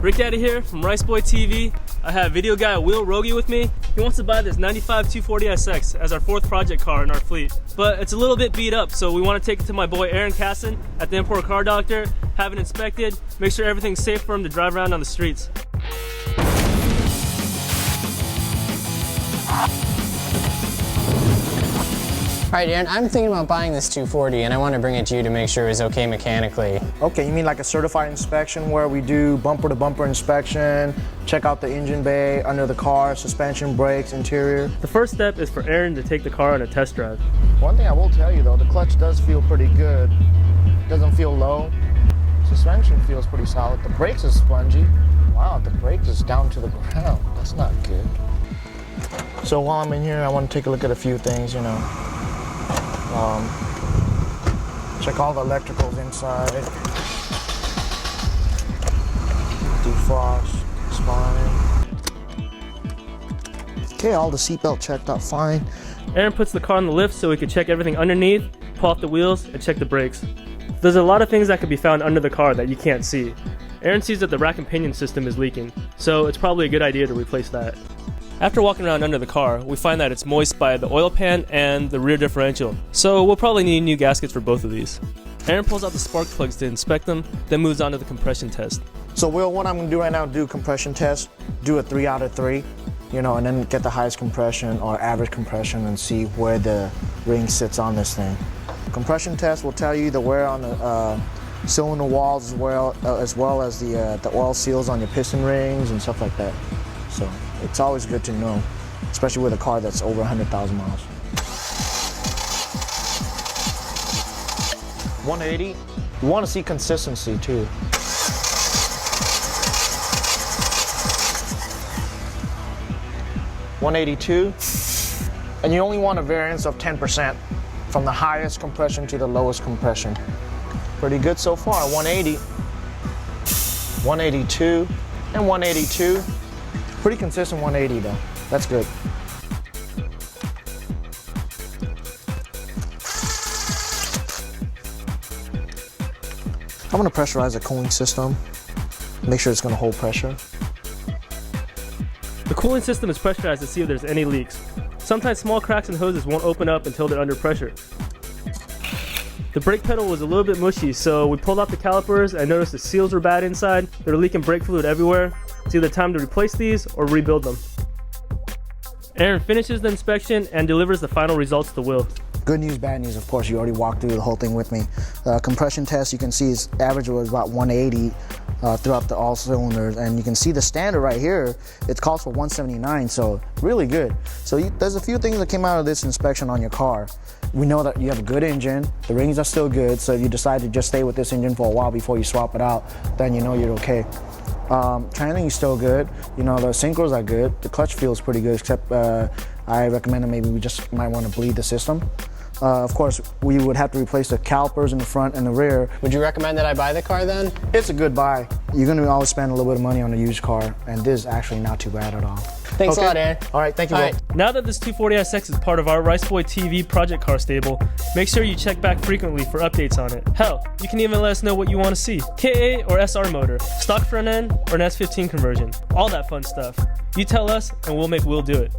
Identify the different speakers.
Speaker 1: Rick Daddy here from RiceBoyTV. I have video guy Will Rogie with me. He wants to buy this 95 240SX as our 4th project car in our fleet. But it's a little bit beat up, so we want to take it to my boy Cassan at the Import Car Doctor, have it inspected, make sure everything's safe for him to drive around on the streets.
Speaker 2: Alright Aaron, I'm thinking about buying this 240 and I want to bring it to you to make sure it's okay mechanically.
Speaker 3: Okay, you mean like a certified inspection where we do bumper to bumper inspection, check out the engine bay, under the car, suspension, brakes, interior?
Speaker 1: The first step is for Aaron to take the car on a test drive.
Speaker 3: One thing I will tell you though, the clutch does feel pretty good. Doesn't feel low. Suspension feels pretty solid. The brakes is spongy. Wow, the brakes is down to the ground. That's not good. So while I'm in here, I want to take a look at a few things, you know. Check all the electricals inside. Defrost, spine. Okay, all the seatbelt checked out fine.
Speaker 1: Aaron puts the car on the lift so we can check everything underneath, pull off the wheels, and check the brakes. There's a lot of things that could be found under the car that you can't see. Aaron sees that the rack and pinion system is leaking, so it's probably a good idea to replace that. After walking around under the car, we find that it's moist by the oil pan and the rear differential, so we'll probably need new gaskets for both of these. Aaron pulls out the spark plugs to inspect them, then moves on to the compression test.
Speaker 3: So Will, what I'm gonna do right now, do a compression test, do a 3 out of 3, you know, and then get the highest compression or average compression and see where the ring sits on this thing. Compression test will tell you the wear on the cylinder walls as well as the oil seals on your piston rings and stuff like that. So it's always good to know, especially with a car that's over 100,000 miles. 180, you want to see consistency too. 182, and you only want a variance of 10% from the highest compression to the lowest compression. Pretty good so far. 180, 182, and 182. Pretty consistent 180 though. That's good. I'm gonna pressurize the cooling system. Make sure it's gonna hold pressure.
Speaker 1: The cooling system is pressurized to see if there's any leaks. Sometimes small cracks in hoses won't open up until they're under pressure. The brake pedal was a little bit mushy, so we pulled out the calipers and noticed the seals were bad inside. They were leaking brake fluid everywhere. It's either time to replace these or rebuild them. Aaron finishes the inspection and delivers the final results to Will.
Speaker 3: Good news, bad news, of course. You already walked through the whole thing with me. Compression test, you can see its average was about 180 throughout all cylinders, and you can see the standard right here, it calls for 179, so really good. So there's a few things that came out of this inspection on your car. We know that you have a good engine, the rings are still good, so if you decide to just stay with this engine for a while before you swap it out, then you know you're okay. Training is still good, you know, the synchros are good, the clutch feels pretty good, except I recommend that maybe we just might want to bleed the system. Of course, we would have to replace the calipers in the front and the rear.
Speaker 2: Would you recommend that I buy the car then?
Speaker 3: It's a good buy. You're going to always spend a little bit of money on a used car, and this is actually not too bad at all.
Speaker 2: Thanks a lot, Aaron.
Speaker 3: All right, thank you.
Speaker 2: All right.
Speaker 1: Now that this 240SX is part of our RiceBoyTV project car stable, make sure you check back frequently for updates on it. Hell, you can even let us know what you want to see. KA or SR motor, stock front end, or an S15 conversion. All that fun stuff. You tell us and we'll make Will do it.